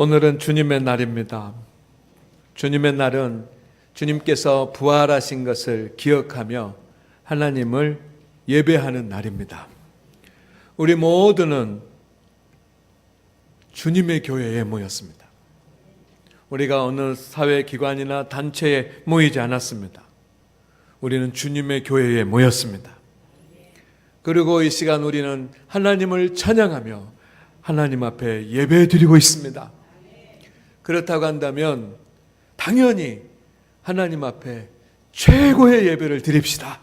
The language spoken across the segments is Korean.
오늘은 주님의 날입니다. 주님의 날은 주님께서 부활하신 것을 기억하며 하나님을 예배하는 날입니다. 우리 모두는 주님의 교회에 모였습니다. 우리가 어느 사회기관이나 단체에 모이지 않았습니다. 우리는 주님의 교회에 모였습니다. 그리고 이 시간 우리는 하나님을 찬양하며 하나님 앞에 예배드리고 있습니다. 그렇다고 한다면 당연히 하나님 앞에 최고의 예배를 드립시다.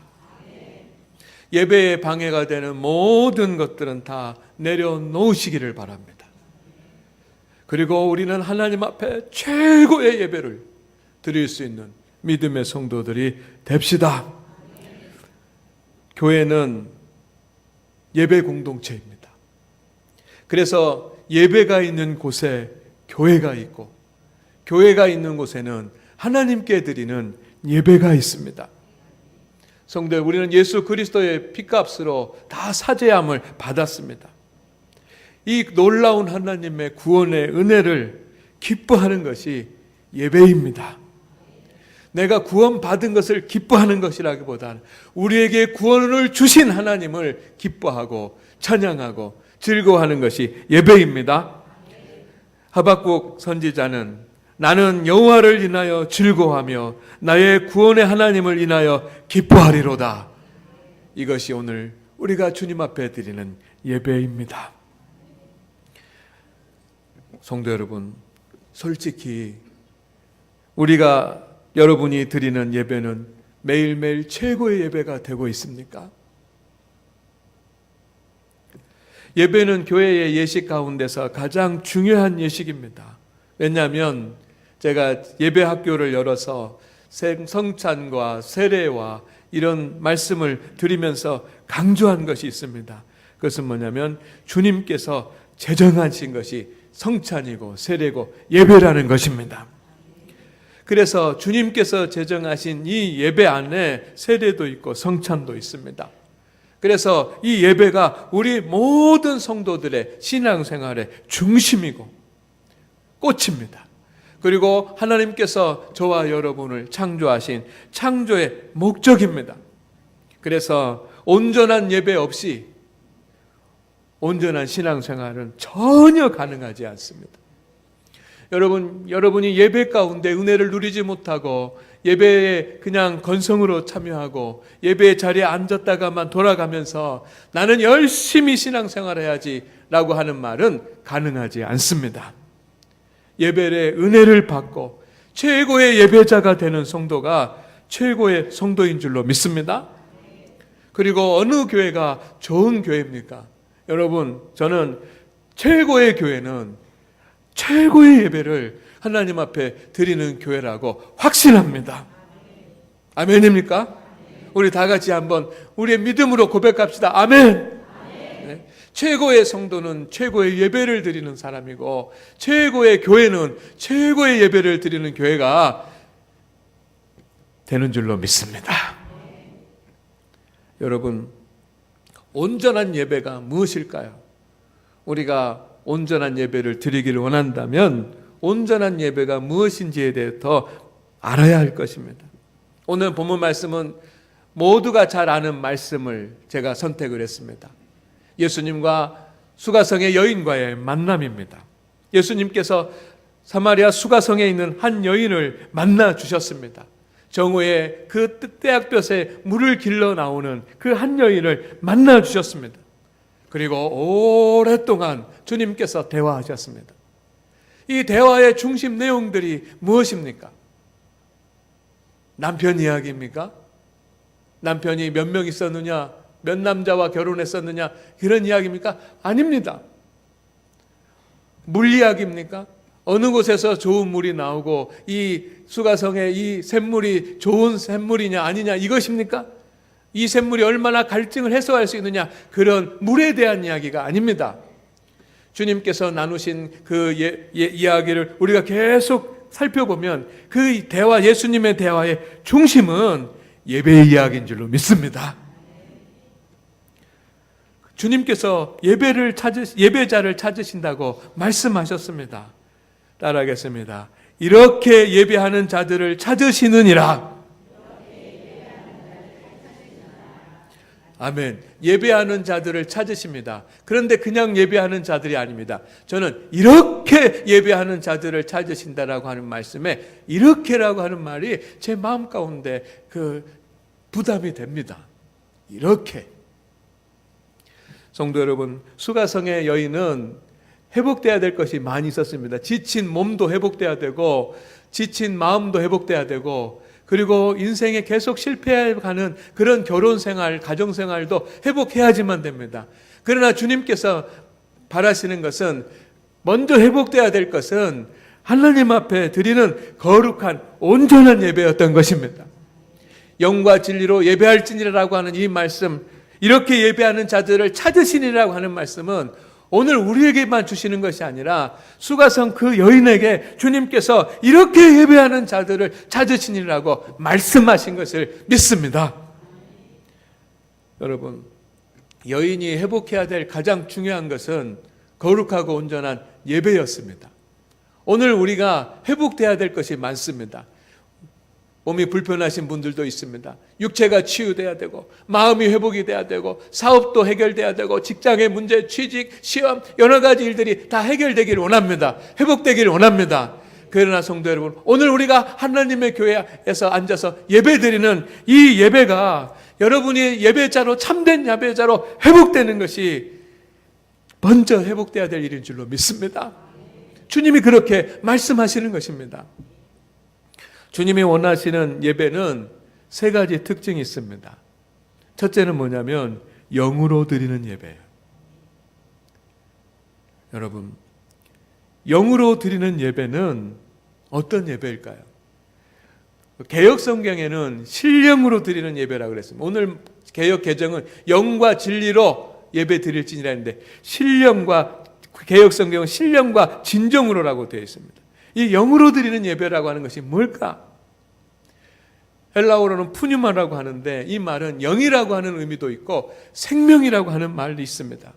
예배에 방해가 되는 모든 것들은 다 내려놓으시기를 바랍니다. 그리고 우리는 하나님 앞에 최고의 예배를 드릴 수 있는 믿음의 성도들이 됩시다. 교회는 예배 공동체입니다. 그래서 예배가 있는 곳에 교회가 있고, 교회가 있는 곳에는 하나님께 드리는 예배가 있습니다. 성도, 우리는 예수 그리스도의 피값으로 다 사죄함을 받았습니다. 이 놀라운 하나님의 구원의 은혜를 기뻐하는 것이 예배입니다. 내가 구원받은 것을 기뻐하는 것이라기보다는 우리에게 구원을 주신 하나님을 기뻐하고 찬양하고 즐거워하는 것이 예배입니다. 하박국 선지자는 나는 여호와를 인하여 즐거워하며 나의 구원의 하나님을 인하여 기뻐하리로다. 이것이 오늘 우리가 주님 앞에 드리는 예배입니다. 성도 여러분, 솔직히 우리가 여러분이 드리는 예배는 매일매일 최고의 예배가 되고 있습니까? 예배는 교회의 예식 가운데서 가장 중요한 예식입니다. 왜냐하면 제가 예배 학교를 열어서 성찬과 세례와 이런 말씀을 드리면서 강조한 것이 있습니다. 그것은 뭐냐면 주님께서 제정하신 것이 성찬이고 세례고 예배라는 것입니다. 그래서 주님께서 제정하신 이 예배 안에 세례도 있고 성찬도 있습니다. 그래서 이 예배가 우리 모든 성도들의 신앙생활의 중심이고 꽃입니다. 그리고 하나님께서 저와 여러분을 창조하신 창조의 목적입니다. 그래서 온전한 예배 없이 온전한 신앙생활은 전혀 가능하지 않습니다. 여러분이 예배 가운데 은혜를 누리지 못하고 예배에 그냥 건성으로 참여하고 예배의 자리에 앉았다가만 돌아가면서 나는 열심히 신앙생활해야지 라고 하는 말은 가능하지 않습니다. 예배의 은혜를 받고 최고의 예배자가 되는 성도가 최고의 성도인 줄로 믿습니다. 그리고 어느 교회가 좋은 교회입니까? 여러분, 저는 최고의 교회는 최고의 예배를 하나님 앞에 드리는 교회라고 확신합니다. 아멘입니까? 우리 다 같이 한번 우리의 믿음으로 고백합시다. 아멘. 네. 최고의 성도는 최고의 예배를 드리는 사람이고 최고의 교회는 최고의 예배를 드리는 교회가 되는 줄로 믿습니다. 여러분, 온전한 예배가 무엇일까요? 우리가 온전한 예배를 드리기를 원한다면 온전한 예배가 무엇인지에 대해 더 알아야 할 것입니다. 오늘 본문 말씀은 모두가 잘 아는 말씀을 제가 선택을 했습니다. 예수님과 수가성의 여인과의 만남입니다. 예수님께서 사마리아 수가성에 있는 한 여인을 만나 주셨습니다. 정오에 그 떼약볕에 물을 길러 나오는 그 한 여인을 만나 주셨습니다. 그리고 오랫동안 주님께서 대화하셨습니다. 이 대화의 중심 내용들이 무엇입니까? 남편 이야기입니까? 남편이 몇 명 있었느냐? 몇 남자와 결혼했었느냐? 그런 이야기입니까? 아닙니다. 물 이야기입니까? 어느 곳에서 좋은 물이 나오고 이 수가성의 이 샘물이 좋은 샘물이냐 아니냐 이것입니까? 이 샘물이 얼마나 갈증을 해소할 수 있느냐, 그런 물에 대한 이야기가 아닙니다. 주님께서 나누신 그 이야기를 우리가 계속 살펴보면 그 대화, 예수님의 대화의 중심은 예배의 이야기인 줄로 믿습니다. 주님께서 예배자를 찾으신다고 말씀하셨습니다. 따라하겠습니다. 이렇게 예배하는 자들을 찾으시느니라. 아멘. 예배하는 자들을 찾으십니다. 그런데 그냥 예배하는 자들이 아닙니다. 저는 이렇게 예배하는 자들을 찾으신다라고 하는 말씀에 이렇게라고 하는 말이 제 마음 가운데 부담이 됩니다. 이렇게. 성도 여러분, 수가성의 여인은 회복돼야 될 것이 많이 있었습니다. 지친 몸도 회복돼야 되고 지친 마음도 회복돼야 되고 그리고 인생에 계속 실패해가는 그런 결혼생활, 가정생활도 회복해야지만 됩니다. 그러나 주님께서 바라시는 것은 먼저 회복돼야 될 것은 하나님 앞에 드리는 거룩한 온전한 예배였던 것입니다. 영과 진리로 예배할지니라고 하는 이 말씀, 이렇게 예배하는 자들을 찾으시니라고 하는 말씀은 오늘 우리에게만 주시는 것이 아니라 수가성 그 여인에게 주님께서 이렇게 예배하는 자들을 찾으시니라고 말씀하신 것을 믿습니다. 여러분, 여인이 회복해야 될 가장 중요한 것은 거룩하고 온전한 예배였습니다. 오늘 우리가 회복돼야 될 것이 많습니다. 몸이 불편하신 분들도 있습니다. 육체가 치유돼야 되고 마음이 회복이 돼야 되고 사업도 해결돼야 되고 직장의 문제, 취직, 시험 여러 가지 일들이 다 해결되기를 원합니다. 회복되기를 원합니다. 그러나 성도 여러분, 오늘 우리가 하나님의 교회에서 앉아서 예배드리는 이 예배가 여러분이 예배자로 참된 예배자로 회복되는 것이 먼저 회복돼야 될 일인 줄로 믿습니다. 주님이 그렇게 말씀하시는 것입니다. 주님이 원하시는 예배는 세 가지 특징이 있습니다. 첫째는 뭐냐면 영으로 드리는 예배예요. 여러분, 영으로 드리는 예배는 어떤 예배일까요? 개역 성경에는 신령으로 드리는 예배라고 그랬습니다. 오늘 개역 개정은 영과 진리로 예배 드릴지니라 했는데 신령과 개역 성경은 신령과 진정으로라고 되어 있습니다. 이 영으로 드리는 예배라고 하는 것이 뭘까? 헬라어로는 푸뉴마라고 하는데 이 말은 영이라고 하는 의미도 있고 생명이라고 하는 말도 있습니다.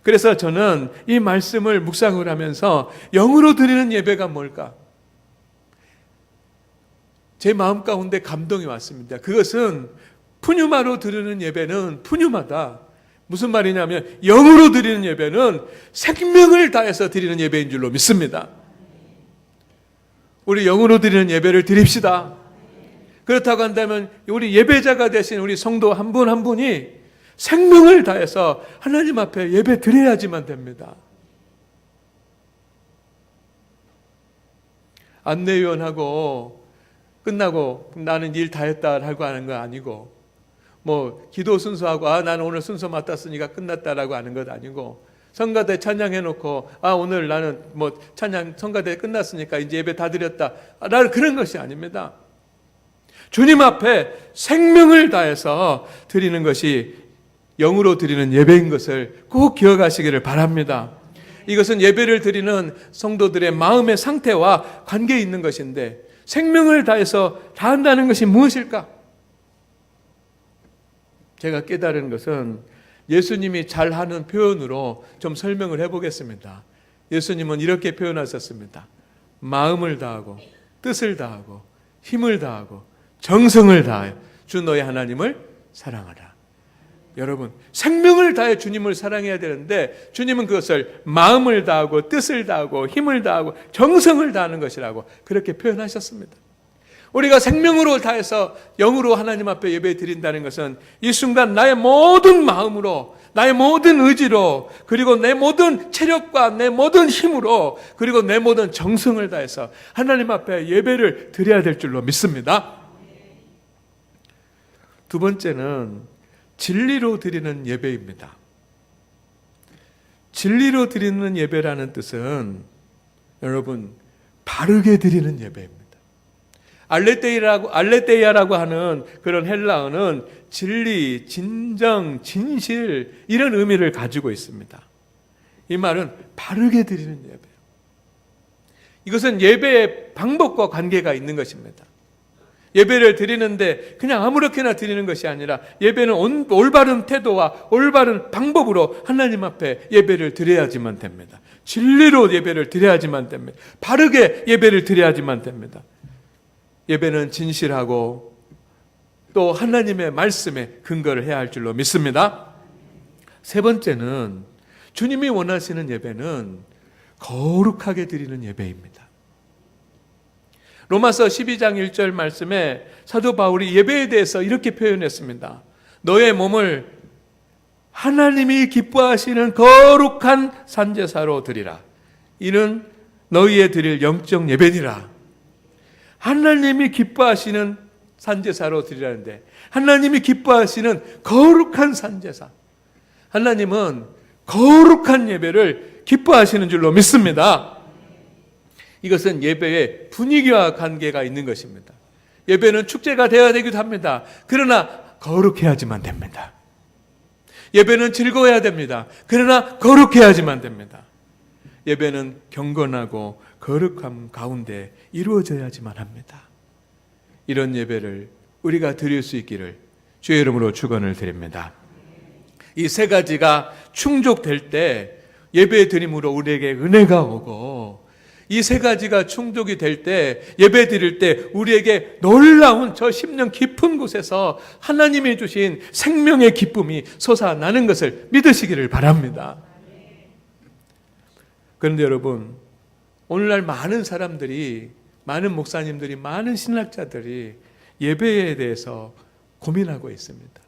그래서 저는 이 말씀을 묵상을 하면서 영으로 드리는 예배가 뭘까? 제 마음 가운데 감동이 왔습니다. 그것은 푸뉴마로 드리는 예배는 푸뉴마다. 무슨 말이냐면 영으로 드리는 예배는 생명을 다해서 드리는 예배인 줄로 믿습니다. 우리 영으로 드리는 예배를 드립시다. 그렇다고 한다면 우리 예배자가 되신 우리 성도 한 분 한 분이 생명을 다해서 하나님 앞에 예배 드려야지만 됩니다. 안내위원하고 끝나고 나는 일 다 했다 하고 하는 거 아니고 기도 순서하고 나는 오늘 순서 맡았으니까 끝났다라고 하는 것 아니고 성가대 찬양해놓고 오늘 나는 찬양 성가대 끝났으니까 이제 예배 다 드렸다 라는 그런 것이 아닙니다. 주님 앞에 생명을 다해서 드리는 것이 영으로 드리는 예배인 것을 꼭 기억하시기를 바랍니다. 이것은 예배를 드리는 성도들의 마음의 상태와 관계에 있는 것인데 생명을 다해서 다 한다는 것이 무엇일까? 제가 깨달은 것은 예수님이 잘하는 표현으로 좀 설명을 해보겠습니다. 예수님은 이렇게 표현하셨습니다. 마음을 다하고 뜻을 다하고 힘을 다하고 정성을 다하여 주 너의 하나님을 사랑하라. 여러분, 생명을 다해 주님을 사랑해야 되는데 주님은 그것을 마음을 다하고 뜻을 다하고 힘을 다하고 정성을 다하는 것이라고 그렇게 표현하셨습니다. 우리가 생명으로 다해서 영으로 하나님 앞에 예배 드린다는 것은 이 순간 나의 모든 마음으로 나의 모든 의지로 그리고 내 모든 체력과 내 모든 힘으로 그리고 내 모든 정성을 다해서 하나님 앞에 예배를 드려야 될 줄로 믿습니다. 두 번째는 진리로 드리는 예배입니다. 진리로 드리는 예배라는 뜻은 여러분 바르게 드리는 예배입니다. 알레테이아라고 하는 그런 헬라어는 진리, 진정, 진실 이런 의미를 가지고 있습니다. 이 말은 바르게 드리는 예배예요. 이것은 예배의 방법과 관계가 있는 것입니다. 예배를 드리는데 그냥 아무렇게나 드리는 것이 아니라 예배는 올바른 태도와 올바른 방법으로 하나님 앞에 예배를 드려야지만 됩니다. 진리로 예배를 드려야지만 됩니다. 바르게 예배를 드려야지만 됩니다. 예배는 진실하고 또 하나님의 말씀에 근거를 해야 할 줄로 믿습니다. 세 번째는 주님이 원하시는 예배는 거룩하게 드리는 예배입니다. 로마서 12장 1절 말씀에 사도 바울이 예배에 대해서 이렇게 표현했습니다. 너의 몸을 하나님이 기뻐하시는 거룩한 산제사로 드리라. 이는 너희의 드릴 영적 예배니라. 하나님이 기뻐하시는 산제사로 드리라는데 하나님이 기뻐하시는 거룩한 산제사. 하나님은 거룩한 예배를 기뻐하시는 줄로 믿습니다. 이것은 예배의 분위기와 관계가 있는 것입니다. 예배는 축제가 되어야 되기도 합니다. 그러나 거룩해야지만 됩니다. 예배는 즐거워야 됩니다. 그러나 거룩해야지만 됩니다. 예배는 경건하고 거룩함 가운데 이루어져야지만 합니다. 이런 예배를 우리가 드릴 수 있기를 주의 이름으로 축원을 드립니다. 이 세 가지가 충족될 때 예배 드림으로 우리에게 은혜가 오고 이 세 가지가 충족이 될 때 예배 드릴 때 우리에게 놀라운 저 심령 깊은 곳에서 하나님이 주신 생명의 기쁨이 솟아나는 것을 믿으시기를 바랍니다. 그런데 여러분, 오늘날 많은 사람들이, 많은 목사님들이, 많은 신학자들이 예배에 대해서 고민하고 있습니다.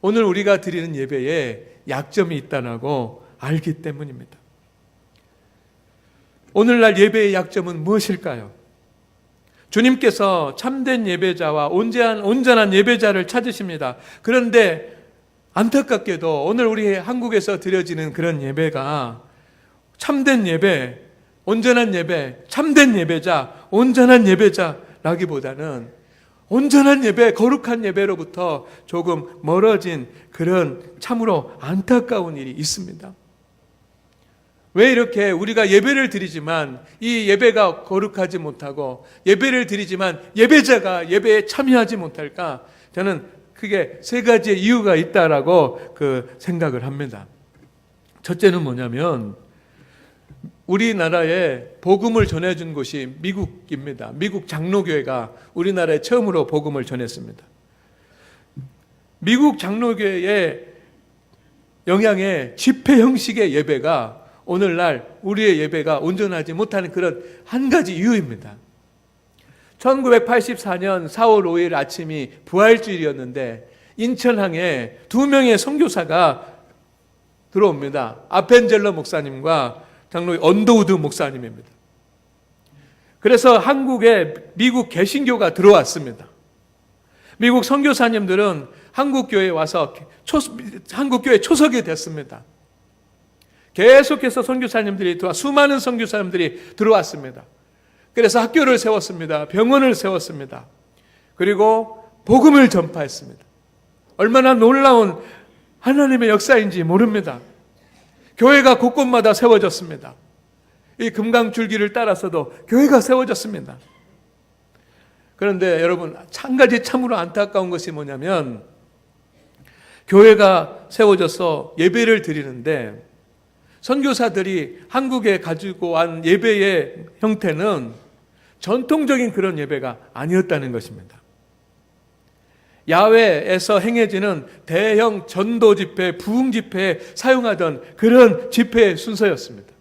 오늘 우리가 드리는 예배에 약점이 있다고 알기 때문입니다. 오늘날 예배의 약점은 무엇일까요? 주님께서 참된 예배자와 온전한 예배자를 찾으십니다. 그런데 안타깝게도 오늘 우리 한국에서 드려지는 그런 예배가 참된 예배, 온전한 예배, 참된 예배자, 온전한 예배자라기보다는 온전한 예배, 거룩한 예배로부터 조금 멀어진 그런 참으로 안타까운 일이 있습니다. 왜 이렇게 우리가 예배를 드리지만 이 예배가 거룩하지 못하고 예배를 드리지만 예배자가 예배에 참여하지 못할까? 저는 크게 세 가지의 이유가 있다라고 생각을 합니다. 첫째는 뭐냐면 우리나라에 복음을 전해준 곳이 미국입니다. 미국 장로교회가 우리나라에 처음으로 복음을 전했습니다. 미국 장로교회의 영향의 집회 형식의 예배가 오늘날 우리의 예배가 온전하지 못하는 그런 한 가지 이유입니다. 1984년 4월 5일 아침이 부활주일이었는데 인천항에 2명의 선교사가 들어옵니다. 아펜젤러 목사님과 장로 언더우드 목사님입니다. 그래서 한국에 미국 개신교가 들어왔습니다. 미국 선교사님들은 한국교회에 와서 한국교회 초석이 됐습니다. 계속해서 선교사님들이 수많은 선교사님들이 들어왔습니다. 그래서 학교를 세웠습니다. 병원을 세웠습니다. 그리고 복음을 전파했습니다. 얼마나 놀라운 하나님의 역사인지 모릅니다. 교회가 곳곳마다 세워졌습니다. 이 금강줄기를 따라서도 교회가 세워졌습니다. 그런데 여러분, 한 가지 참으로 안타까운 것이 뭐냐면 교회가 세워져서 예배를 드리는데 선교사들이 한국에 가지고 온 예배의 형태는 전통적인 그런 예배가 아니었다는 것입니다. 야외에서 행해지는 대형 전도 집회, 부흥 집회에 사용하던 그런 집회의 순서였습니다.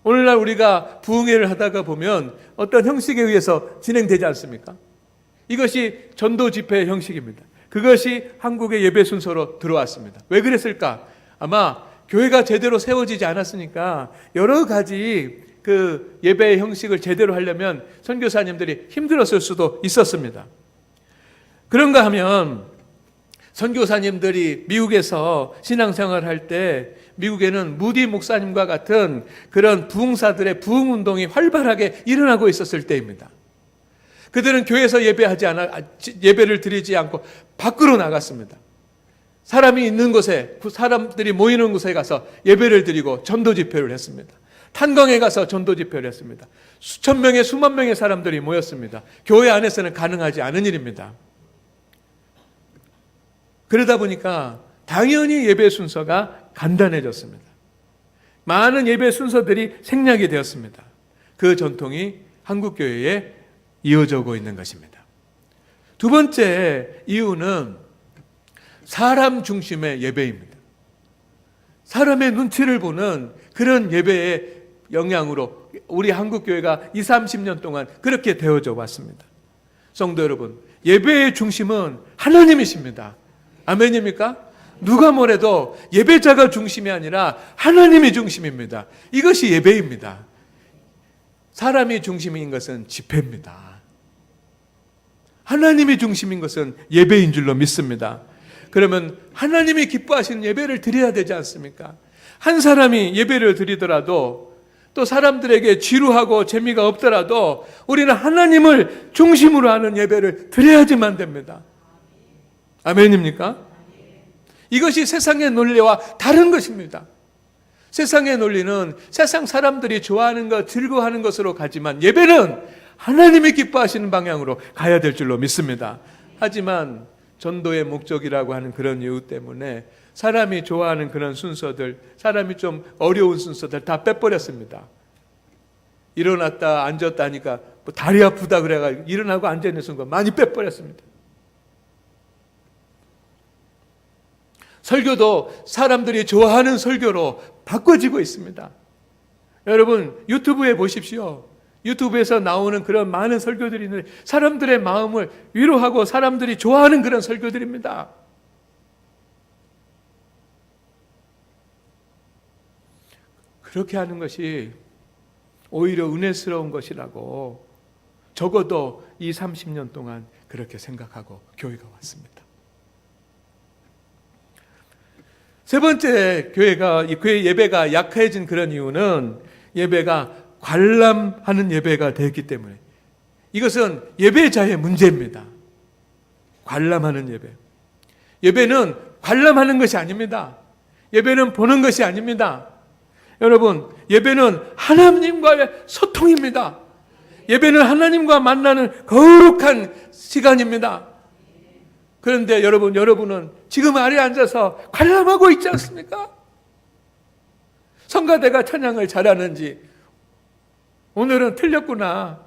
오늘날 우리가 부흥회를 하다가 보면 어떤 형식에 의해서 진행되지 않습니까? 이것이 전도 집회의 형식입니다. 그것이 한국의 예배 순서로 들어왔습니다. 왜 그랬을까? 아마 교회가 제대로 세워지지 않았으니까 여러 가지 예배의 형식을 제대로 하려면 선교사님들이 힘들었을 수도 있었습니다. 그런가 하면 선교사님들이 미국에서 신앙생활을 할 때 미국에는 무디 목사님과 같은 그런 부흥사들의 부흥운동이 활발하게 일어나고 있었을 때입니다. 그들은 교회에서 예배를 드리지 않고 밖으로 나갔습니다. 사람이 있는 곳에, 사람들이 모이는 곳에 가서 예배를 드리고 전도 집회를 했습니다. 탄광에 가서 전도 집회를 했습니다. 수천 명의, 수만 명의 사람들이 모였습니다. 교회 안에서는 가능하지 않은 일입니다. 그러다 보니까 당연히 예배 순서가 간단해졌습니다. 많은 예배 순서들이 생략이 되었습니다. 그 전통이 한국교회에 이어져 오고 있는 것입니다. 두 번째 이유는 사람 중심의 예배입니다. 사람의 눈치를 보는 그런 예배의 영향으로 우리 한국교회가 20, 30년 동안 그렇게 되어져 왔습니다. 성도 여러분, 예배의 중심은 하나님이십니다. 아멘입니까? 누가 뭐래도 예배자가 중심이 아니라 하나님이 중심입니다. 이것이 예배입니다. 사람이 중심인 것은 집회입니다. 하나님이 중심인 것은 예배인 줄로 믿습니다. 그러면 하나님이 기뻐하시는 예배를 드려야 되지 않습니까? 한 사람이 예배를 드리더라도 또 사람들에게 지루하고 재미가 없더라도 우리는 하나님을 중심으로 하는 예배를 드려야지만 됩니다. 아멘입니까? 이것이 세상의 논리와 다른 것입니다. 세상의 논리는 세상 사람들이 좋아하는 것, 즐거워하는 것으로 가지만 예배는 하나님이 기뻐하시는 방향으로 가야 될 줄로 믿습니다. 하지만 전도의 목적이라고 하는 그런 이유 때문에 사람이 좋아하는 그런 순서들, 사람이 좀 어려운 순서들 다 빼버렸습니다. 일어났다 앉았다 하니까 뭐 다리 아프다 그래가지고 일어나고 앉아있는 순간 많이 빼버렸습니다. 설교도 사람들이 좋아하는 설교로 바꿔지고 있습니다. 여러분 유튜브에 보십시오. 유튜브에서 나오는 그런 많은 설교들이 있는데 사람들의 마음을 위로하고 사람들이 좋아하는 그런 설교들입니다. 그렇게 하는 것이 오히려 은혜스러운 것이라고 적어도 이 30년 동안 그렇게 생각하고 교회가 왔습니다. 세 번째 교회 예배가 약해진 그런 이유는 예배가 관람하는 예배가 되기 때문에 이것은 예배자의 문제입니다. 관람하는 예배. 예배는 관람하는 것이 아닙니다. 예배는 보는 것이 아닙니다. 여러분, 예배는 하나님과의 소통입니다. 예배는 하나님과 만나는 거룩한 시간입니다. 그런데 여러분은 지금 아래에 앉아서 관람하고 있지 않습니까? 성가대가 찬양을 잘하는지 오늘은 틀렸구나.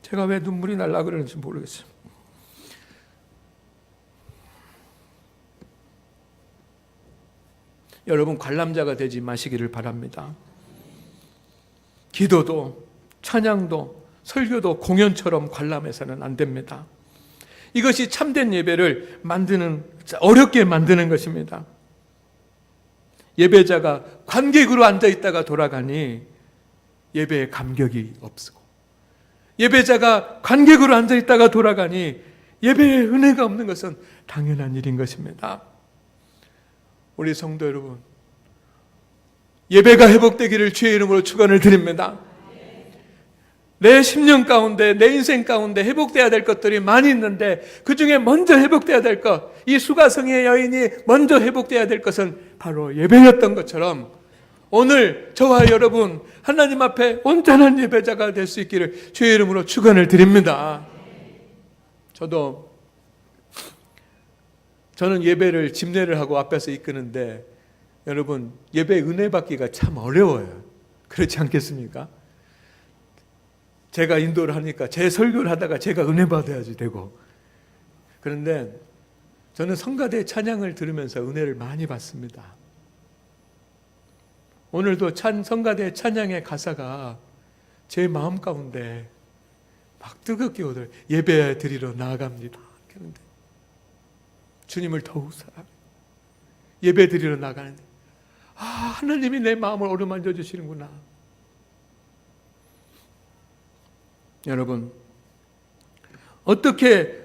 제가 왜 눈물이 날라 그러는지 모르겠어요. 여러분 관람자가 되지 마시기를 바랍니다. 기도도 찬양도 설교도 공연처럼 관람해서는 안 됩니다. 이것이 참된 예배를 어렵게 만드는 것입니다. 예배자가 관객으로 앉아있다가 돌아가니 예배에 감격이 없고 예배자가 관객으로 앉아있다가 돌아가니 예배에 은혜가 없는 것은 당연한 일인 것입니다. 우리 성도 여러분, 예배가 회복되기를 주의 이름으로 축원을 드립니다. 내 10년 가운데 내 인생 가운데 회복돼야 될 것들이 많이 있는데 그 중에 먼저 회복돼야 될 것, 이 수가성의 여인이 먼저 회복돼야 될 것은 바로 예배였던 것처럼 오늘 저와 여러분 하나님 앞에 온전한 예배자가 될 수 있기를 주의 이름으로 축원을 드립니다. 저는 예배를 집례를 하고 앞에서 이끄는데 여러분 예배 은혜 받기가 참 어려워요. 그렇지 않겠습니까? 제가 인도를 하니까 제 설교를 하다가 제가 은혜 받아야지 되고, 그런데 저는 성가대 찬양을 들으면서 은혜를 많이 받습니다. 오늘도 성가대 찬양의 가사가 제 마음 가운데 막 뜨겁게 오들 예배 드리러 나아갑니다. 그런데 주님을 더욱 사랑해요. 예배 드리러 나가는데 하나님이 내 마음을 어루만져 주시는구나. 여러분, 어떻게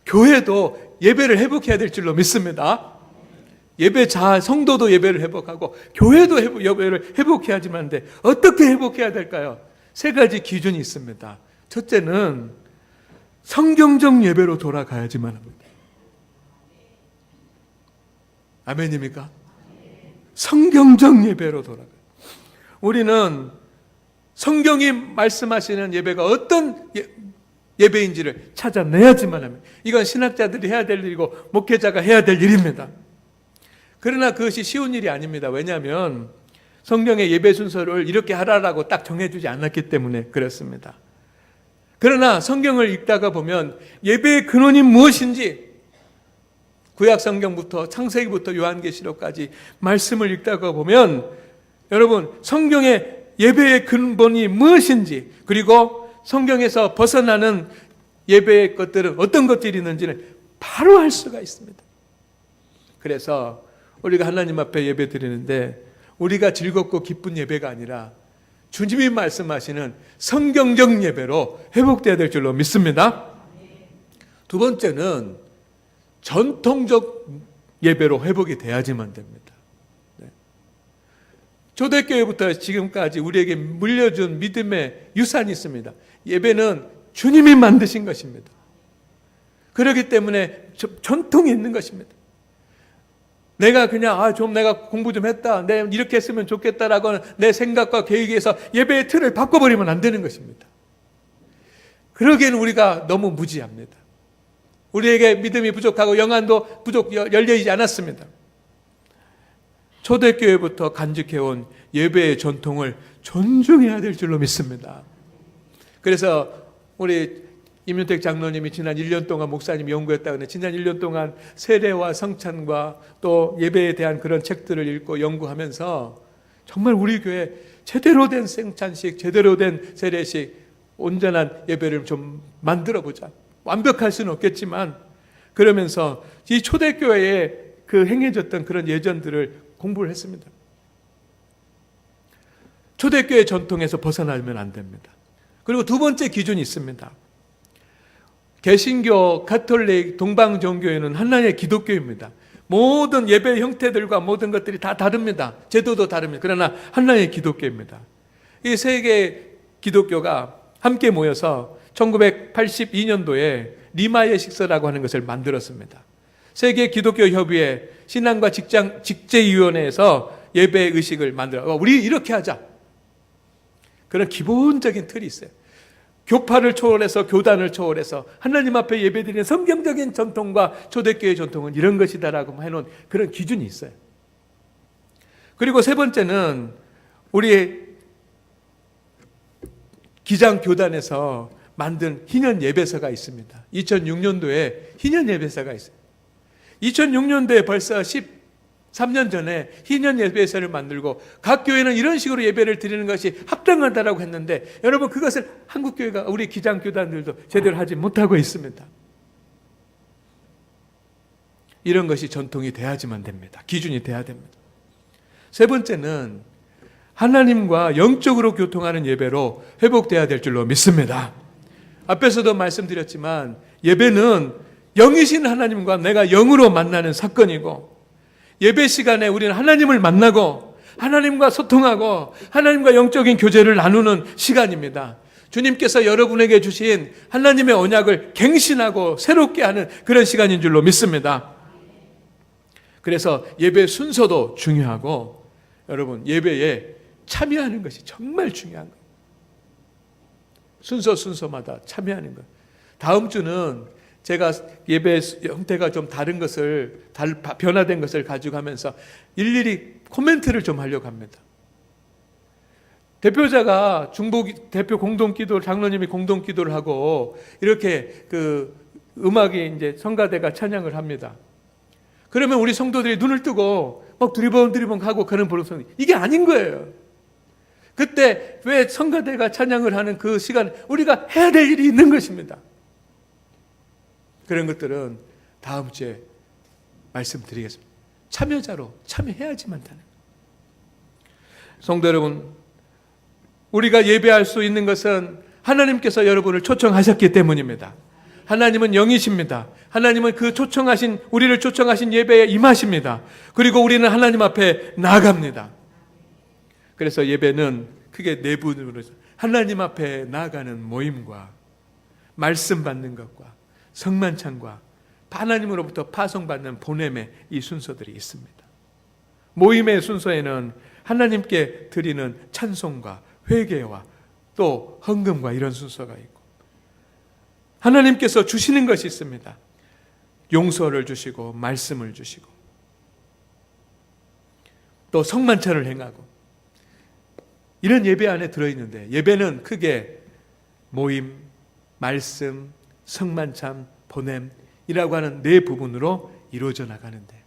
교회도 예배를 회복해야 될 줄로 믿습니다. 예배자, 성도도 예배를 회복하고 교회도 예배를 회복해야지만 돼. 어떻게 회복해야 될까요? 세 가지 기준이 있습니다. 첫째는 성경적 예배로 돌아가야지만 합니다. 아멘입니까? 성경적 예배로 돌아가요. 우리는 성경이 말씀하시는 예배가 어떤 예배인지를 찾아내야지만 합니다. 이건 신학자들이 해야 될 일이고 목회자가 해야 될 일입니다. 그러나 그것이 쉬운 일이 아닙니다. 왜냐하면 성경의 예배 순서를 이렇게 하라라고 딱 정해주지 않았기 때문에 그렇습니다. 그러나 성경을 읽다가 보면 예배의 근원이 무엇인지 구약 성경부터 창세기부터 요한계시록까지 말씀을 읽다가 보면 여러분 성경의 예배의 근본이 무엇인지 그리고 성경에서 벗어나는 예배의 것들은 어떤 것들이 있는지를 바로 알 수가 있습니다. 그래서 우리가 하나님 앞에 예배 드리는데 우리가 즐겁고 기쁜 예배가 아니라 주님이 말씀하시는 성경적 예배로 회복되어야 될 줄로 믿습니다. 두 번째는 전통적 예배로 회복이 돼야지만 됩니다. 초대교회부터 지금까지 우리에게 물려준 믿음의 유산이 있습니다. 예배는 주님이 만드신 것입니다. 그렇기 때문에 전통이 있는 것입니다. 내가 그냥 좀 내가 공부 좀 했다, 내가 이렇게 했으면 좋겠다라고 내 생각과 계획에서 예배의 틀을 바꿔버리면 안 되는 것입니다. 그러기에는 우리가 너무 무지합니다. 우리에게 믿음이 부족하고 영안도 열려있지 않았습니다. 초대교회부터 간직해온 예배의 전통을 존중해야 될 줄로 믿습니다. 그래서 우리 임윤택 장로님이 지난 1년 동안 목사님이 연구했다고 하는데 지난 1년 동안 세례와 성찬과 또 예배에 대한 그런 책들을 읽고 연구하면서 정말 우리 교회 제대로 된 성찬식, 제대로 된 세례식, 온전한 예배를 좀 만들어보자. 완벽할 수는 없겠지만 그러면서 이 초대교회에 그 행해졌던 그런 예전들을 공부를 했습니다. 초대교회 전통에서 벗어나면 안 됩니다. 그리고 두 번째 기준이 있습니다. 개신교, 가톨릭, 동방정교회는 하나의 기독교입니다. 모든 예배 형태들과 모든 것들이 다 다릅니다. 제도도 다릅니다. 그러나 하나의 기독교입니다. 이 세 개의 기독교가 함께 모여서 1982년도에 리마의 식사라고 하는 것을 만들었습니다. 세계 기독교 협의회 신앙과 직제위원회에서 예배 의식을 만들어 우리 이렇게 하자. 그런 기본적인 틀이 있어요. 교파를 초월해서 교단을 초월해서 하나님 앞에 예배드리는 성경적인 전통과 초대교회 전통은 이런 것이다라고 해놓은 그런 기준이 있어요. 그리고 세 번째는 우리 기장교단에서 만든 희년 예배서가 있습니다. 2006년도에 희년 예배서가 있어요. 2006년도에 벌써 13년 전에 희년 예배서를 만들고 각 교회는 이런 식으로 예배를 드리는 것이 합당하다라고 했는데 여러분 그것을 한국교회가 우리 기장교단들도 제대로 하지 못하고 있습니다. 이런 것이 전통이 돼야지만 됩니다. 기준이 돼야 됩니다. 세 번째는 하나님과 영적으로 교통하는 예배로 회복돼야 될 줄로 믿습니다. 앞에서도 말씀드렸지만 예배는 영이신 하나님과 내가 영으로 만나는 사건이고 예배 시간에 우리는 하나님을 만나고 하나님과 소통하고 하나님과 영적인 교제를 나누는 시간입니다. 주님께서 여러분에게 주신 하나님의 언약을 갱신하고 새롭게 하는 그런 시간인 줄로 믿습니다. 그래서 예배 순서도 중요하고 여러분 예배에 참여하는 것이 정말 중요한 거예요. 순서마다 참여하는 것. 다음 주는 제가 예배 형태가 좀 다른 것을 변화된 것을 가지고 하면서 일일이 코멘트를 좀 하려고 합니다. 대표자가 중보 대표 공동기도를 장로님이 공동기도를 하고 이렇게 그 음악이 이제 성가대가 찬양을 합니다. 그러면 우리 성도들이 눈을 뜨고 막 두리번 하고 그런 보름성 이게 아닌 거예요. 그때 왜 성가대가 찬양을 하는 그 시간 우리가 해야 될 일이 있는 것입니다. 그런 것들은 다음 주에 말씀드리겠습니다. 참여자로 참여해야지만 되는 거예요. 성도 여러분, 우리가 예배할 수 있는 것은 하나님께서 여러분을 초청하셨기 때문입니다. 하나님은 영이십니다. 하나님은 그 우리를 초청하신 예배에 임하십니다. 그리고 우리는 하나님 앞에 나아갑니다. 그래서 예배는 크게 네 부분으로 하나님 앞에 나아가는 모임과 말씀 받는 것과 성만찬과 하나님으로부터 파송받는 보냄의 이 순서들이 있습니다. 모임의 순서에는 하나님께 드리는 찬송과 회개와 또 헌금과 이런 순서가 있고 하나님께서 주시는 것이 있습니다. 용서를 주시고 말씀을 주시고 또 성만찬을 행하고 이런 예배 안에 들어있는데 예배는 크게 모임, 말씀, 성만찬, 보냄이라고 하는 네 부분으로 이루어져 나가는데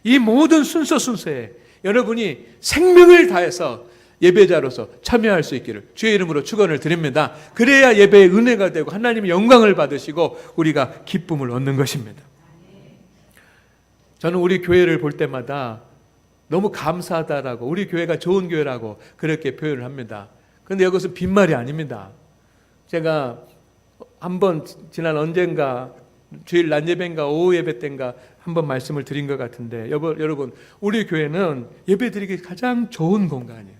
이 모든 순서에 여러분이 생명을 다해서 예배자로서 참여할 수 있기를 주의 이름으로 축원을 드립니다. 그래야 예배의 은혜가 되고 하나님의 영광을 받으시고 우리가 기쁨을 얻는 것입니다. 저는 우리 교회를 볼 때마다 너무 감사하다라고 우리 교회가 좋은 교회라고 그렇게 표현을 합니다. 그런데 이것은 빈말이 아닙니다. 제가 한번 지난 언젠가 주일 낮 예배인가 오후 예배 때인가 한번 말씀을 드린 것 같은데 여러분 우리 교회는 예배 드리기 가장 좋은 공간이에요.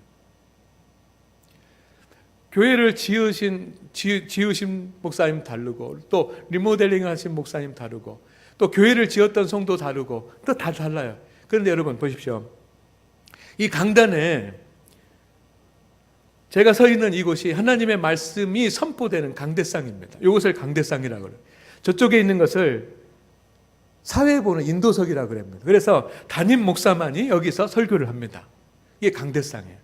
교회를 지으신 목사님 다르고 또 리모델링 하신 목사님 다르고 또 교회를 지었던 성도 다르고 또 다 달라요. 그런데 여러분 보십시오. 이 강단에 제가 서 있는 이곳이 하나님의 말씀이 선포되는 강대상입니다. 이것을 강대상이라고 그래요. 저쪽에 있는 것을 사회 보는 인도석이라고 그럽니다. 그래서 담임 목사만이 여기서 설교를 합니다. 이게 강대상이에요.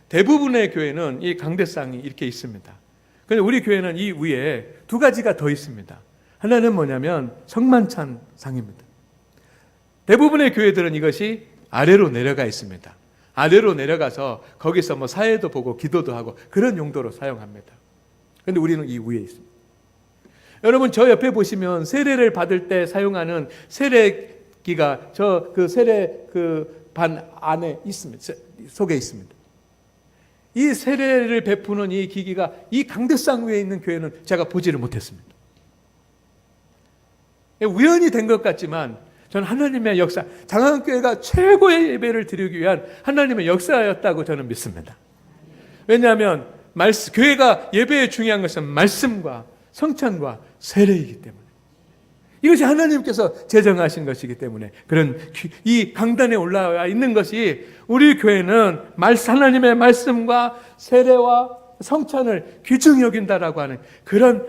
대부분의 교회는 이 강대상이 이렇게 있습니다. 그런데 우리 교회는 이 위에 두 가지가 더 있습니다. 하나는 뭐냐면 성만찬상입니다. 대부분의 교회들은 이것이 아래로 내려가 있습니다. 아래로 내려가서 거기서 뭐 사회도 보고 기도도 하고 그런 용도로 사용합니다. 그런데 우리는 이 위에 있습니다. 여러분 저 옆에 보시면 세례를 받을 때 사용하는 세례기가 저 그 세례 그 반 안에 있습니다. 속에 있습니다. 이 세례를 베푸는 이 기기가 이 강대상 위에 있는 교회는 제가 보지를 못했습니다. 우연히 된 것 같지만 저는 하나님의 역사, 장안교회가 최고의 예배를 드리기 위한 하나님의 역사였다고 저는 믿습니다. 왜냐하면 교회가 예배에 중요한 것은 말씀과 성찬과 세례이기 때문에 이것이 하나님께서 제정하신 것이기 때문에 그런 이 강단에 올라와 있는 것이 우리 교회는 하나님의 말씀과 세례와 성찬을 귀중히 여긴다라고 하는 그런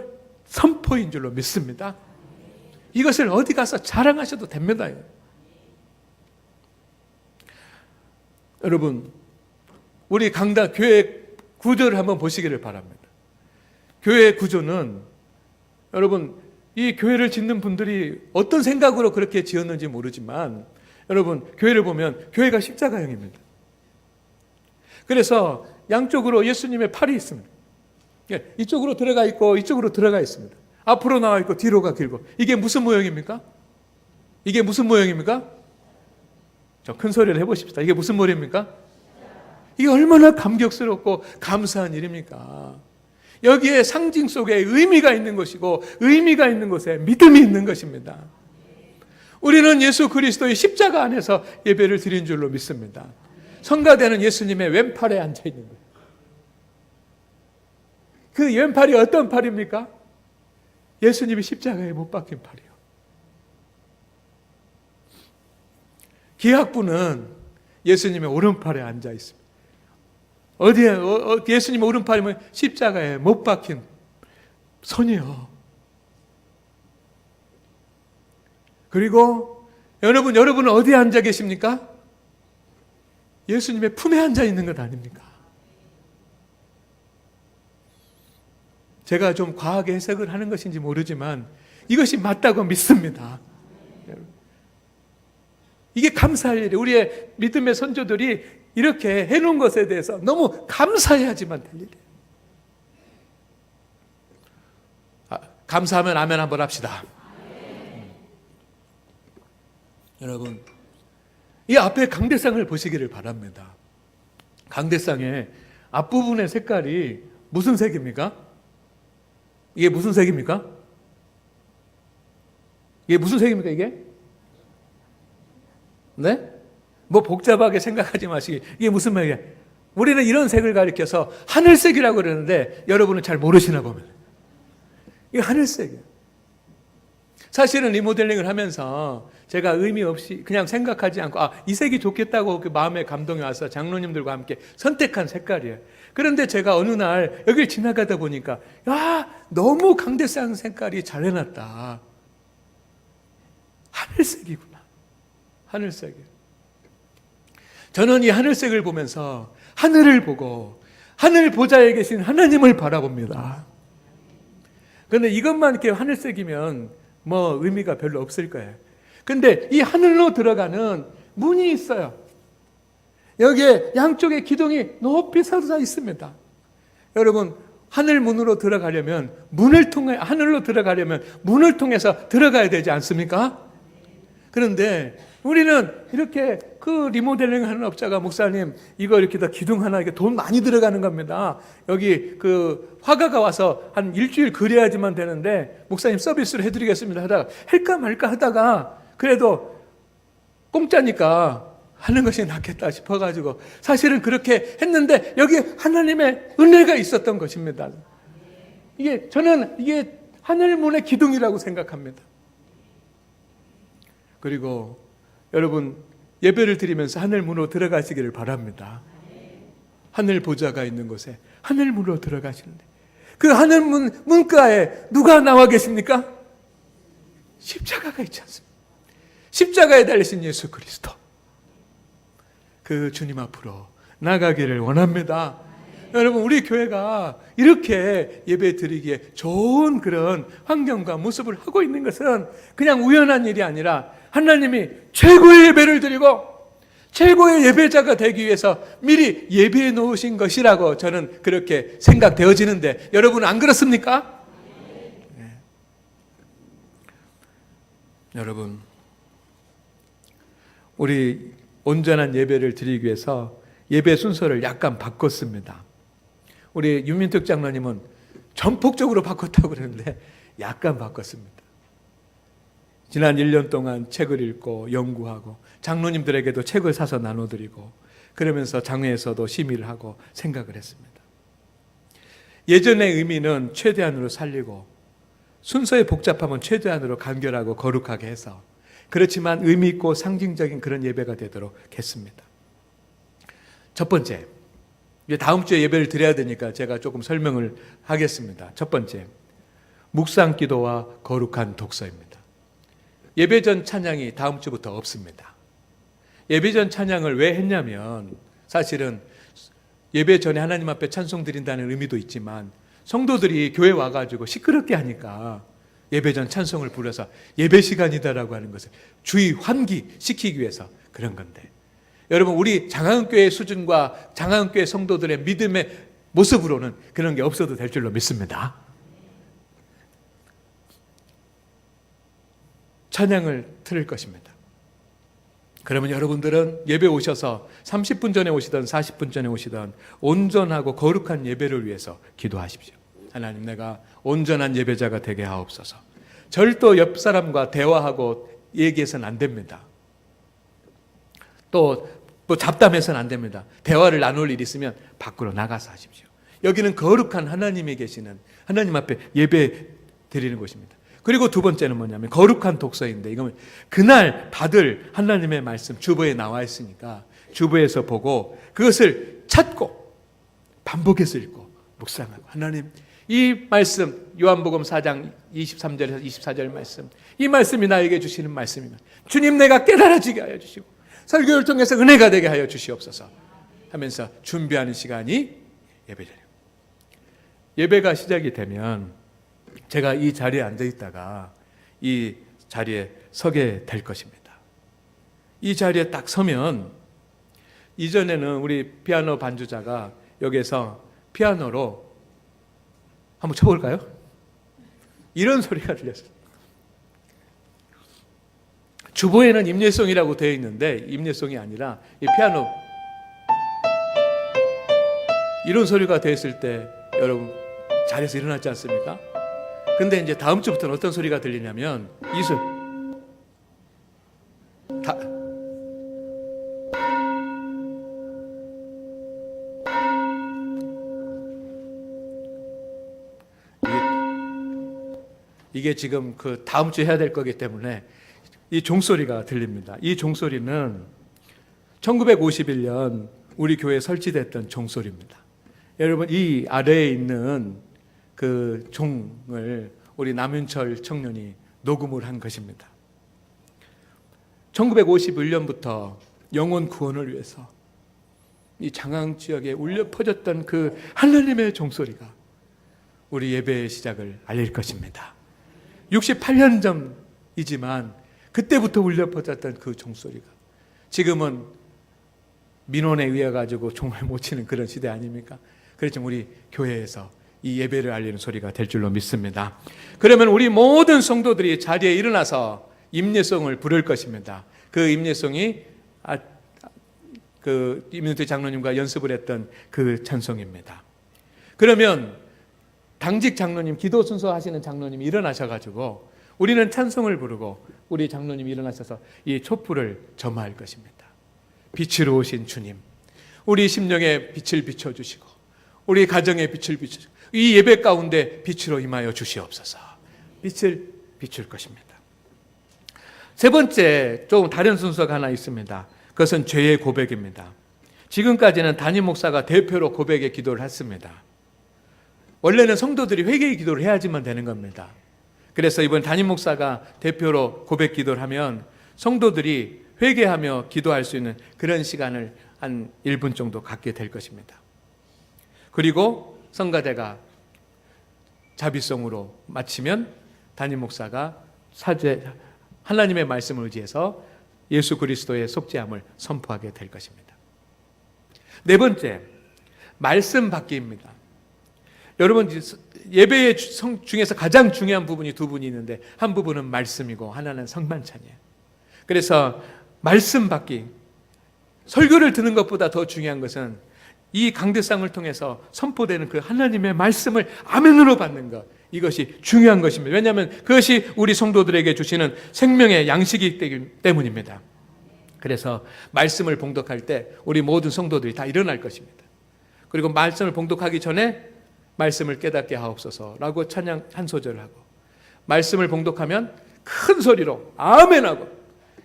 선포인 줄로 믿습니다. 이것을 어디 가서 자랑하셔도 됩니다. 여러분, 우리 강단 교회 구조를 한번 보시기를 바랍니다. 교회 구조는 여러분 이 교회를 짓는 분들이 어떤 생각으로 그렇게 지었는지 모르지만 여러분 교회를 보면 교회가 십자가형입니다. 그래서 양쪽으로 예수님의 팔이 있습니다. 이쪽으로 들어가 있고 이쪽으로 들어가 있습니다. 앞으로 나와 있고 뒤로가 길고 이게 무슨 모형입니까? 이게 무슨 모형입니까? 저 큰 소리를 해보십시다. 이게 무슨 모형입니까? 이게 얼마나 감격스럽고 감사한 일입니까? 여기에 상징 속에 의미가 있는 것이고 의미가 있는 곳에 믿음이 있는 것입니다. 우리는 예수 그리스도의 십자가 안에서 예배를 드린 줄로 믿습니다. 성가대는 예수님의 왼팔에 앉아 있는 거예요. 그 왼팔이 어떤 팔입니까? 예수님이 십자가에 못 박힌 팔이요. 기학부는 예수님의 오른팔에 앉아 있습니다. 어디에 예수님 오른팔이면 십자가에 못 박힌 손이요. 그리고 여러분은 어디에 앉아 계십니까? 예수님의 품에 앉아 있는 것 아닙니까? 제가 좀 과하게 해석을 하는 것인지 모르지만 이것이 맞다고 믿습니다. 이게 감사할 일이에요. 우리의 믿음의 선조들이 이렇게 해놓은 것에 대해서 너무 감사해야지만 될 일이에요. 감사하면 아멘 한번 합시다. 여러분, 이 앞에 강대상을 보시기를 바랍니다. 강대상의 앞부분의 색깔이 무슨 색입니까? 이게 무슨 색입니까? 이게 무슨 색입니까, 이게? 네? 뭐 복잡하게 생각하지 마시기. 이게 무슨 말이야? 우리는 이런 색을 가리켜서 하늘색이라고 그러는데 여러분은 잘 모르시나 봅니다. 이게 하늘색이에요. 사실은 리모델링을 하면서 제가 의미 없이 그냥 생각하지 않고 이 색이 좋겠다고 그 마음에 감동이 와서 장로님들과 함께 선택한 색깔이에요. 그런데 제가 어느 날 여길 지나가다 보니까 너무 강대상 색깔이 잘 해놨다. 하늘색이구나. 하늘색이. 저는 이 하늘색을 보면서 하늘을 보고 하늘 보좌에 계신 하나님을 바라봅니다. 그런데 이것만 이렇게 하늘색이면 뭐 의미가 별로 없을 거예요. 근데 이 하늘로 들어가는 문이 있어요. 여기에 양쪽에 기둥이 높이 솟아 있습니다. 여러분, 하늘 문으로 들어가려면 하늘로 들어가려면 문을 통해서 들어가야 되지 않습니까? 그런데 우리는 이렇게 그 리모델링 하는 업자가 목사님 이거 이렇게 다 기둥 하나 이렇게 돈 많이 들어가는 겁니다. 여기 그 화가가 와서 한 일주일 그려야지만 되는데 목사님 서비스로 해드리겠습니다 하다가 할까 말까 하다가 그래도 공짜니까 하는 것이 낫겠다 싶어가지고 사실은 그렇게 했는데 여기 하나님의 은혜가 있었던 것입니다. 저는 이게 하늘문의 기둥이라고 생각합니다. 그리고 여러분 예배를 드리면서 하늘문으로 들어가시기를 바랍니다. 하늘 보좌가 있는 곳에 하늘문으로 들어가시는데 그 하늘문 문가에 누가 나와 계십니까? 십자가가 있지 않습니까? 십자가에 달리신 예수 그리스도, 그 주님 앞으로 나가기를 원합니다. 여러분, 우리 교회가 이렇게 예배 드리기에 좋은 그런 환경과 모습을 하고 있는 것은 그냥 우연한 일이 아니라 하나님이 최고의 예배를 드리고 최고의 예배자가 되기 위해서 미리 예배해 놓으신 것이라고 저는 그렇게 생각되어지는데 여러분 안 그렇습니까? 네. 여러분, 우리 온전한 예배를 드리기 위해서 예배 순서를 약간 바꿨습니다. 우리 윤민특 장로님은 전폭적으로 바꿨다고 그러는데 약간 바꿨습니다. 지난 1년 동안 책을 읽고 연구하고 장로님들에게도 책을 사서 나눠드리고 그러면서 장회에서도 심의를 하고 생각을 했습니다. 예전의 의미는 최대한으로 살리고 순서의 복잡함은 최대한으로 간결하고 거룩하게 해서 그렇지만 의미 있고 상징적인 그런 예배가 되도록 했습니다. 첫 번째, 다음 주에 예배를 드려야 되니까 제가 조금 설명을 하겠습니다. 첫 번째, 묵상 기도와 거룩한 독서입니다. 예배 전 찬양이 다음 주부터 없습니다. 예배 전 찬양을 왜 했냐면 사실은 예배 전에 하나님 앞에 찬송 드린다는 의미도 있지만 성도들이 교회 와가지고 시끄럽게 하니까 예배 전 찬송을 불러서 예배 시간이다라고 하는 것을 주의 환기시키기 위해서 그런 건데, 여러분 우리 장하은교회 수준과 장하은교회 성도들의 믿음의 모습으로는 그런 게 없어도 될 줄로 믿습니다. 찬양을 틀을 것입니다. 그러면 여러분들은 예배 오셔서 30분 전에 오시던 40분 전에 오시던 온전하고 거룩한 예배를 위해서 기도하십시오. 하나님, 내가 온전한 예배자가 되게 하옵소서. 절도 옆 사람과 대화하고 얘기해서는 안 됩니다. 또 잡담해서는 안 됩니다. 대화를 나눌 일이 있으면 밖으로 나가서 하십시오. 여기는 거룩한 하나님이 계시는 하나님 앞에 예배 드리는 곳입니다. 그리고 두 번째는 뭐냐면 거룩한 독서인데, 이건 그날 받을 하나님의 말씀 주보에 나와 있으니까 주보에서 보고 그것을 찾고 반복해서 읽고 묵상하고, 하나님 이 말씀 요한복음 4장 23절에서 24절 말씀, 이 말씀이 나에게 주시는 말씀이면 주님 내가 깨달아지게 하여 주시고 설교를 통해서 은혜가 되게 하여 주시옵소서 하면서 준비하는 시간이 예배잖아요. 예배가 시작이 되면 제가 이 자리에 앉아 있다가 이 자리에 서게 될 것입니다. 이 자리에 딱 서면, 이전에는 우리 피아노 반주자가 여기서 피아노로 한번 쳐볼까요? 이런 소리가 들렸어요. 주보에는 임예송이라고 되어 있는데 임예송이 아니라 이 피아노 이런 소리가 됐을 때 여러분 자리에서 일어났지 않습니까? 근데 이제 다음 주부터는 어떤 소리가 들리냐면 이 소리. 이게 지금 그 다음 주에 해야 될 거기 때문에 이 종소리가 들립니다. 이 종소리는 1951년 우리 교회에 설치됐던 종소리입니다. 여러분 이 아래에 있는 그 종을 우리 남윤철 청년이 녹음을 한 것입니다. 1951년부터 영혼 구원을 위해서 이 장항 지역에 울려 퍼졌던 그 하나님의 종소리가 우리 예배의 시작을 알릴 것입니다. 68년 전이지만 그때부터 울려 퍼졌던 그 종소리가 지금은 민원에 의해 가지고 종을 못 치는 그런 시대 아닙니까? 그렇지만 우리 교회에서 이 예배를 알리는 소리가 될 줄로 믿습니다. 그러면 우리 모든 성도들이 자리에 일어나서 임예송을 부를 것입니다. 그 임예송이 그 임윤태 장로님과 연습을 했던 그 찬송입니다. 그러면 당직 장로님, 기도 순서 하시는 장로님이 일어나셔가지고 우리는 찬송을 부르고 우리 장로님이 일어나셔서 이 촛불을 점화할 것입니다. 빛으로 오신 주님, 우리 심령에 빛을 비춰주시고 우리 가정에 빛을 비춰주시고 이 예배 가운데 빛으로 임하여 주시옵소서. 빛을 비출 것입니다. 세 번째, 조금 다른 순서가 하나 있습니다. 그것은 죄의 고백입니다. 지금까지는 담임 목사가 대표로 고백의 기도를 했습니다. 원래는 성도들이 회개의 기도를 해야지만 되는 겁니다. 그래서 이번 담임 목사가 대표로 고백 기도를 하면 성도들이 회개하며 기도할 수 있는 그런 시간을 한 1분 정도 갖게 될 것입니다. 그리고 성가대가 자비송으로 마치면 담임 목사가 하나님의 말씀을 의지해서 예수 그리스도의 속죄함을 선포하게 될 것입니다. 네 번째, 말씀 받기입니다. 여러분, 예배의 중에서 가장 중요한 부분이 두 분이 있는데 한 부분은 말씀이고 하나는 성만찬이에요. 그래서 말씀 받기, 설교를 듣는 것보다 더 중요한 것은 이 강대상을 통해서 선포되는 그 하나님의 말씀을 아멘으로 받는 것, 이것이 중요한 것입니다. 왜냐하면 그것이 우리 성도들에게 주시는 생명의 양식이기 때문입니다. 그래서 말씀을 봉독할 때 우리 모든 성도들이 다 일어날 것입니다. 그리고 말씀을 봉독하기 전에 말씀을 깨닫게 하옵소서라고 찬양 한 소절을 하고, 말씀을 봉독하면 큰 소리로 아멘하고,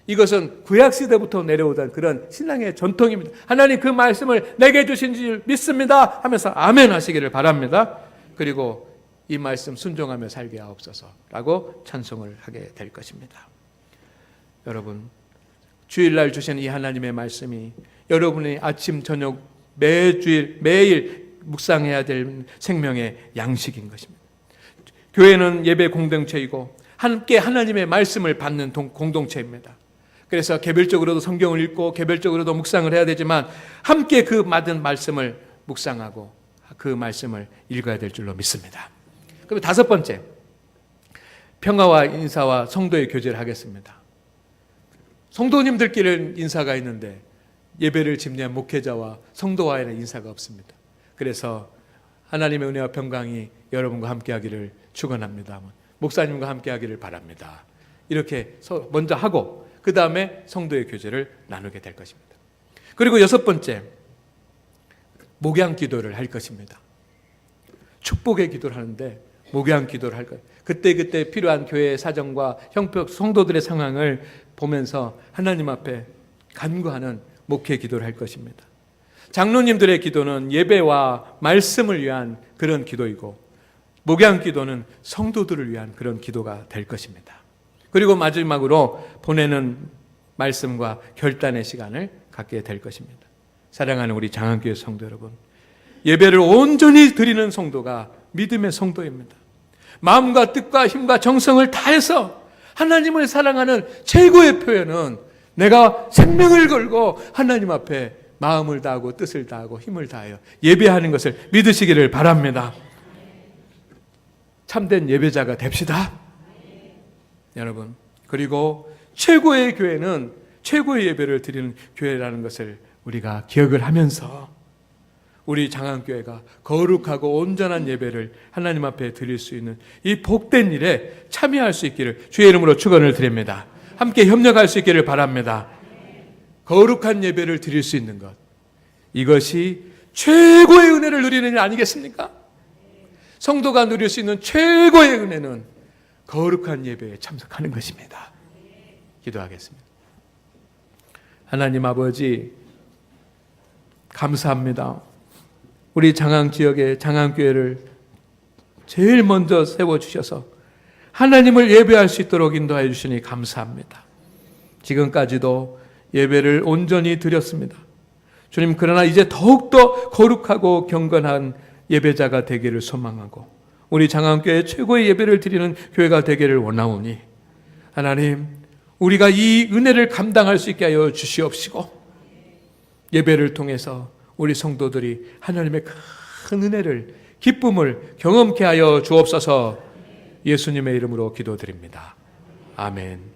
이것은 구약시대부터 내려오던 그런 신앙의 전통입니다. 하나님 그 말씀을 내게 주신 줄 믿습니다 하면서 아멘 하시기를 바랍니다. 그리고 이 말씀 순종하며 살게 하옵소서라고 찬송을 하게 될 것입니다. 여러분, 주일날 주신 이 하나님의 말씀이 여러분의 아침 저녁 매일 묵상해야 될 생명의 양식인 것입니다. 교회는 예배 공동체이고 함께 하나님의 말씀을 받는 공동체입니다. 그래서 개별적으로도 성경을 읽고 개별적으로도 묵상을 해야 되지만 함께 그 받은 말씀을 묵상하고 그 말씀을 읽어야 될 줄로 믿습니다. 그럼 다섯 번째, 평화와 인사와 성도의 교제를 하겠습니다. 성도님들끼리는 인사가 있는데 예배를 집례한 목회자와 성도와의 인사가 없습니다. 그래서 하나님의 은혜와 평강이 여러분과 함께하기를 축원합니다. 목사님과 함께하기를 바랍니다. 이렇게 먼저 하고 그 다음에 성도의 교제를 나누게 될 것입니다. 그리고 여섯 번째, 목양 기도를 할 것입니다. 축복의 기도를 하는데 목양 기도를 할 거예요. 그때 필요한 교회의 사정과 형편, 성도들의 상황을 보면서 하나님 앞에 간구하는 목회 기도를 할 것입니다. 장로님들의 기도는 예배와 말씀을 위한 그런 기도이고, 목양 기도는 성도들을 위한 그런 기도가 될 것입니다. 그리고 마지막으로 보내는 말씀과 결단의 시간을 갖게 될 것입니다. 사랑하는 우리 장안교회 성도 여러분, 예배를 온전히 드리는 성도가 믿음의 성도입니다. 마음과 뜻과 힘과 정성을 다해서 하나님을 사랑하는 최고의 표현은 내가 생명을 걸고 하나님 앞에 마음을 다하고 뜻을 다하고 힘을 다하여 예배하는 것을 믿으시기를 바랍니다. 참된 예배자가 됩시다. 여러분, 그리고 최고의 교회는 최고의 예배를 드리는 교회라는 것을 우리가 기억을 하면서 우리 장안교회가 거룩하고 온전한 예배를 하나님 앞에 드릴 수 있는 이 복된 일에 참여할 수 있기를 주의 이름으로 축원을 드립니다. 함께 협력할 수 있기를 바랍니다. 거룩한 예배를 드릴 수 있는 것, 이것이 최고의 은혜를 누리는 일 아니겠습니까? 성도가 누릴 수 있는 최고의 은혜는 거룩한 예배에 참석하는 것입니다. 기도하겠습니다. 하나님 아버지, 감사합니다. 우리 장항 지역의 장항교회를 제일 먼저 세워주셔서 하나님을 예배할 수 있도록 인도하여 주시니 감사합니다. 지금까지도 예배를 온전히 드렸습니다. 주님, 그러나 이제 더욱더 거룩하고 경건한 예배자가 되기를 소망하고 우리 장안교회 최고의 예배를 드리는 교회가 되기를 원하오니 하나님, 우리가 이 은혜를 감당할 수 있게 하여 주시옵시고 예배를 통해서 우리 성도들이 하나님의 큰 은혜를, 기쁨을 경험케 하여 주옵소서. 예수님의 이름으로 기도드립니다. 아멘.